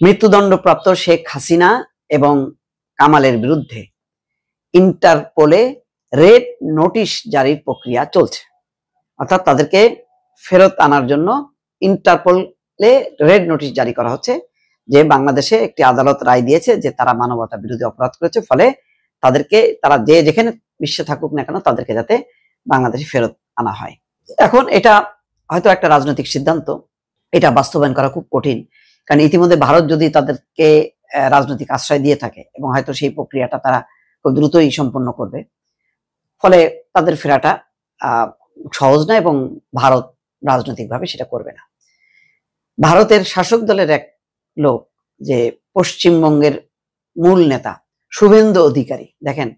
মৃত্যুদণ্ডপ্রাপ্ত শেখ হাসিনা এবং কামালের বিরুদ্ধে ইন্টারপোলে রেড নোটিশ জারির প্রক্রিয়া চলছে। অর্থাৎ তাদেরকে ফেরত আনার জন্য ইন্টারপোলে রেড নোটিশ জারি করা হচ্ছে, যে বাংলাদেশে একটি আদালত রায় দিয়েছে যে তারা মানবতা বিরোধী অপরাধ করেছে, ফলে তাদেরকে তারা যে যেখানে বিশ্বে থাকুক না কেন তাদেরকে যাতে বাংলাদেশে ফেরত আনা হয়। এখন এটা হয়তো একটা রাজনৈতিক সিদ্ধান্ত, এটা বাস্তবায়ন করা খুব কঠিন, কারণ ইতিমধ্যে ভারত যদি তাদেরকে রাজনৈতিক আশ্রয় দিয়ে থাকে এবং হয়তো সেই প্রক্রিয়াটা তারা খুব দ্রুতই সম্পন্ন করবে, ফলে তাদের ফেরাটা সহজ না এবং ভারত রাজনৈতিকভাবে সেটা করবে না। ভারতের শাসক দলের এক লোক, যে পশ্চিমবঙ্গের মূল নেতা শুভেন্দু অধিকারী, দেখেন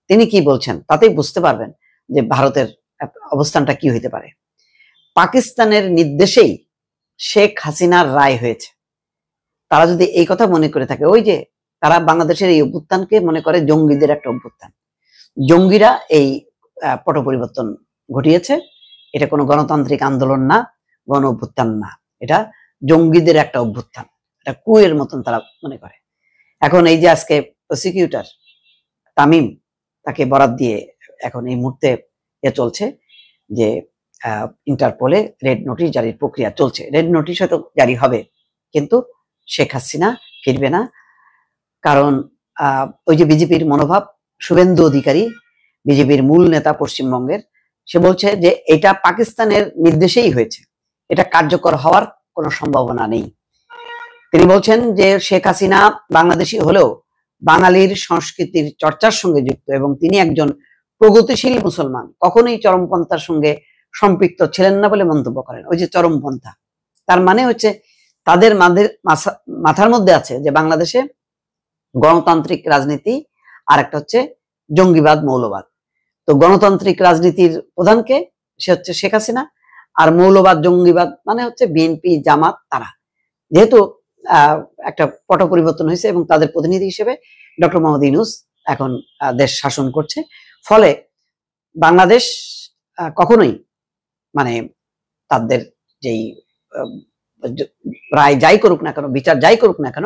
তিনি কি বলছেন, তাতেই বুঝতে পারবেন যে ভারতের অবস্থানটা কি হইতে পারে। পাকিস্তানের নির্দেশেই শেখ হাসিনার রায় হয়েছে। তারা যদি এই কথা মনে করে থাকে, ওই যে তারা বাংলাদেশের এই অভ্যুত্থানকে মনে করে জঙ্গিদের একটা অভ্যুত্থান, জঙ্গিরা এই পট পরিবর্তন ঘটিয়েছে, এটা কোনো গণতান্ত্রিক আন্দোলন না, গণ অভ্যুত্থান না, এটা জঙ্গিদের একটা অভ্যুত্থান, এটা কুয়ের মতন তারা মনে করে। এখন এই যে আজকে প্রসিকিউটর তামিম, তাকে বরাত দিয়ে এখন এই মুহূর্তে চলছে যে ইন্টারপোলে রেড নোটিশ জারির প্রক্রিয়া চলছে। রেড নোটিশ হয়তো জারি হবে, কিন্তু শেখ হাসিনা ফিরবে না। কারণ ওই যে বিজেপির মনোভাব, শুভেন্দু অধিকারী বিজেপির মূল নেতা পশ্চিমবঙ্গের, সে বলছে যে এটা পাকিস্তানের নির্দেশেই হয়েছে, এটা কার্যকর হওয়ার কোনো সম্ভাবনা নেই। তিনি বলছেন যে শেখ হাসিনা বাংলাদেশি হলেও বাঙালির সংস্কৃতির চর্চার সঙ্গে যুক্ত এবং তিনি একজন প্রগতিশীল মুসলমান, কখনোই চরমপন্থার সঙ্গে সম্পৃক্ত ছিলেন না বলে মন্তব্য করেন। ওই যে চরমপন্থা, তার মানে হচ্ছে তাদের মাথার মধ্যে আছে যে বাংলাদেশে গণতান্ত্রিক রাজনীতি আর একটা হচ্ছে জঙ্গিবাদ, মৌলবাদ। তো গণতান্ত্রিক রাজনীতির প্রধানকে, সে হচ্ছে শেখ হাসিনা, আর মৌলবাদ জঙ্গিবাদ মানে হচ্ছে বিএনপি, জামাত। তারা যেহেতু একটা পট পরিবর্তন হয়েছে এবং তাদের প্রতিনিধি হিসেবে ডক্টর মোহাম্মদ ইউনূস এখন দেশ শাসন করছে, ফলে বাংলাদেশ কখনোই মানে তাদের যেই রায় যাই করুক না কেন, বিচার যাই করুক না কেন,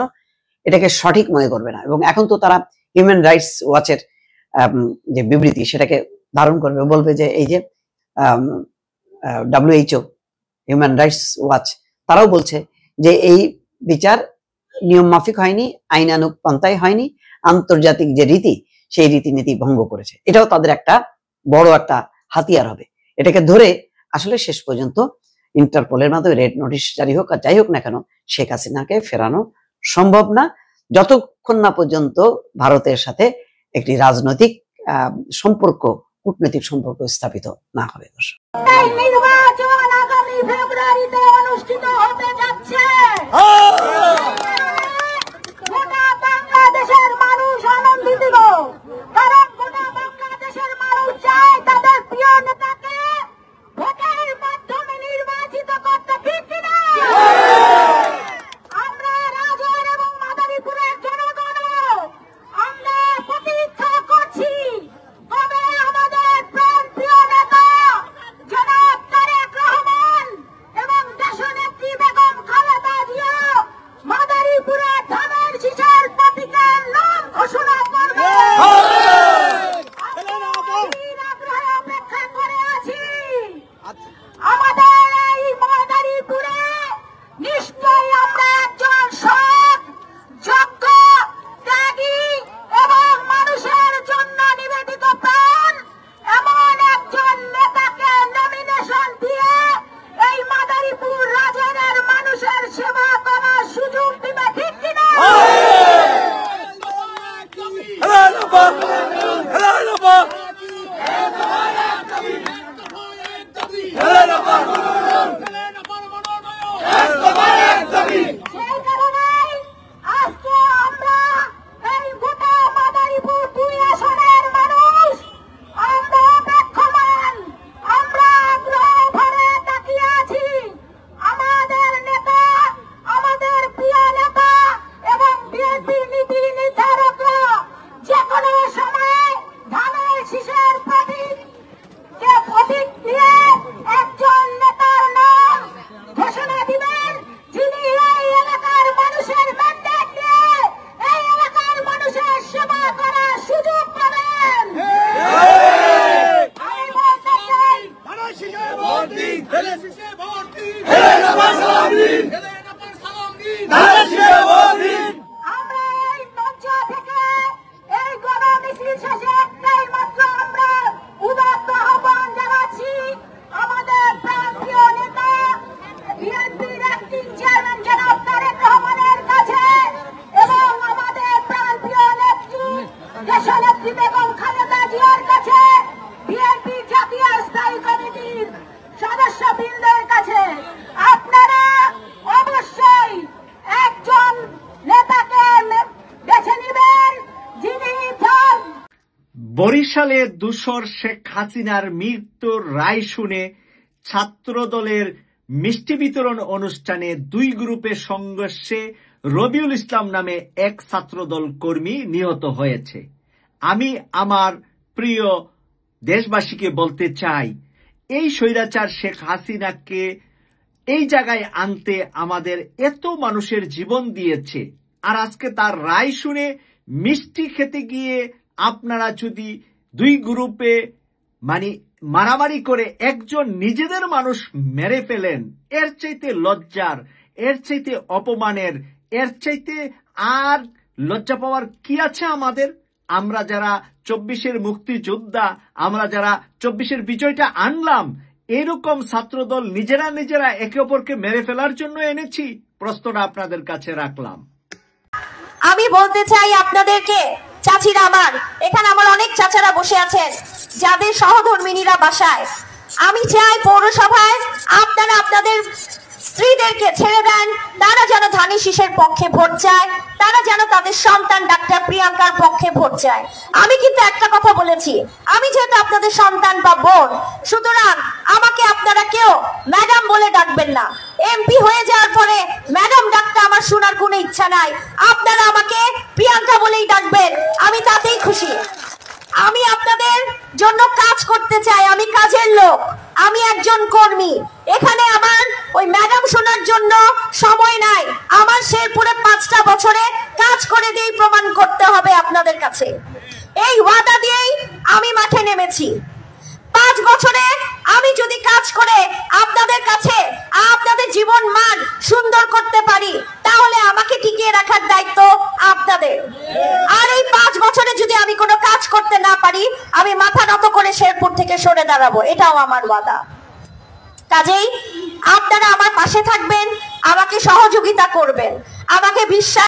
এটাকে সঠিক মনে করবে না। এবং এখন তো তারা হিউম্যান রাইটস ওয়াচের যে বিবৃতি সেটাকে ধারণ করবে, বলবে যে এই যে WHO, হিউম্যান রাইটস ওয়াচ, তারাও বলছে যে এই বিচার নিয়ম মাফিক হয়নি, আইনানুগ পন্থায় হয়নি, আন্তর্জাতিক যে রীতি সেই রীতিনীতি ভঙ্গ করেছে। এটাও তাদের একটা বড় একটা হাতিয়ার হবে। এটাকে ধরে আসলে শেষ পর্যন্ত ইন্টারপোলের মাধ্যমে রেড নোটিশ জারি হোক আর যাই হোক না কেন, শেখ হাসিনাকে ফেরানো সম্ভব না, যতক্ষণ না পর্যন্ত ভারতের সাথে একটি রাজনৈতিক সম্পর্ক, কূটনৈতিক সম্পর্ক স্থাপিত না হবে। দর্শক, নির্বাচন আগামী ফেব্রুয়ারিতে অনুষ্ঠিত হতে যাচ্ছে। গোটা বাংলাদেশের মানুষ আনন্দিত, কারণ গোটা বাংলাদেশের মানুষ চায় তাদের প্রিয় নেতাকে ভোটের মাধ্যমে নির্বাচিত করতে। ঠিক কিনা? আমরা রাজৌর এবং মাদারীপুরের জনগণ আমরা প্রতীক্ষা করছি, তবে আমাদের প্রাণপ্রিয় নেতা জনাব তারেক আমরা এই মঞ্চ থেকে এই গণমিছিল শেষে একটাই মাত্র আমরা উদাত্ত আহ্বান জানাচ্ছি আমাদের প্রান্তীয় নেতা বিএনপির অ্যাক্টিং চেয়ারম্যান জনাব তারেক রহমানের কাছে এবং আমাদের প্রান্তীয় নেত্রী দেশনেত্রী বেগম খালেদা জিয়ার কাছে, বিএনপি জাতীয় স্থায়ী কমিটির সদস্যবৃন্দের কাছে আপনারা অবশ্যই একজন নেতাকে বেছে নেবেন যিনি বরিশালে দূষর শেখ হাসিনার মৃত্যুর রায় শুনে ছাত্রদলের মিষ্টি বিতরণ অনুষ্ঠানে দুই গ্রুপের সংঘর্ষে রবিউল ইসলাম নামে এক ছাত্রদল কর্মী নিহত হয়েছে। আমি আমার প্রিয় দেশবাসীকে বলতে চাই, এই স্বৈরাচার শেখ হাসিনাকে এই জায়গায় আনতে আমাদের এত মানুষের জীবন দিয়েছে, আর আজকে তার রায় শুনে মিষ্টি খেতে গিয়ে আপনারা যদি দুই গ্রুপে মারামারি করে একজন নিজেদের মানুষ মেরে ফেলেন, এর চাইতে লজ্জার, এর চাইতে অপমানের, এর চাইতে আর লজ্জা পাওয়ার কি আছে আমাদের? আমরা যারা 24-এর মুক্তিযোদ্ধা, আমরা যারা 24-এর বিজয়টা আনলাম, এরকম ছাত্রদল নিজেরা একে অপরকে মেরে ফেলার জন্য এনেছি? প্রশ্নটা আপনাদের কাছে রাখলাম। আমি বলতে চাই আপনাদেরকে, চাচিরা আমার, এখানে আমার অনেক চাচারা বসে আছেন যাদের সহধর্মিনীরা বাসায়, আমি চাই পৌরসভায় আপনারা আপনাদের স্ত্রীদেরকে ছেড়ে দেন, তারা যেন ধানি শীষের পক্ষে ভোট চায়, তারা যেন তাদের সন্তান ডাক্তার প্রিয়াঙ্কার পক্ষে ভোট চায়। আমি কিন্তু একটা কথা বলেছি, আমি যেহেতু আপনাদের সন্তান বা বোন, সুতরাং আমাকে আপনারা কেউ ম্যাডাম বলে ডাকবেন না। এমপি হয়ে যাওয়ার পরে ম্যাডাম ডাকতে আমার শোনার কোনো ইচ্ছা নাই, আপনারা আমাকে প্রিয়াঙ্কা বলেই ডাকবেন, আমি তাতেই খুশি। আমি আপনাদের জন্য কাজ করতে চাই, আমি কাজের লোক, আমি একজন কর্মী। এখানে আমার ওই ম্যাডাম শোনার জন্য সময় নাই, আমার শেরপুরে 5টা বছরে কাজ করে দিয়ে প্রমাণ করতে হবে আপনাদের কাছে। এই ওয়াদা দিয়েই আমি মাঠে নেমেছি। 5 বছরে আমি যদি কাজ করে আপনাদের কাছে আপনাদের জীবন মান সুন্দর করতে পারি, তাহলে আমাকে টিকিয়ে রাখার দায়িত্ব আপনাদের। আর এই 5 বছরে যদি আমি কোনো কাজ করতে না পারি, আমি মাথা নত করে শেরপুর থেকে সরে দাঁড়াবো, এটাও আমার ওয়াদা। কাজেই আপনারা আমার পাশে থাকবেন, আমাকে সহযোগিতা করবেন, আমাকে বিশ্বাস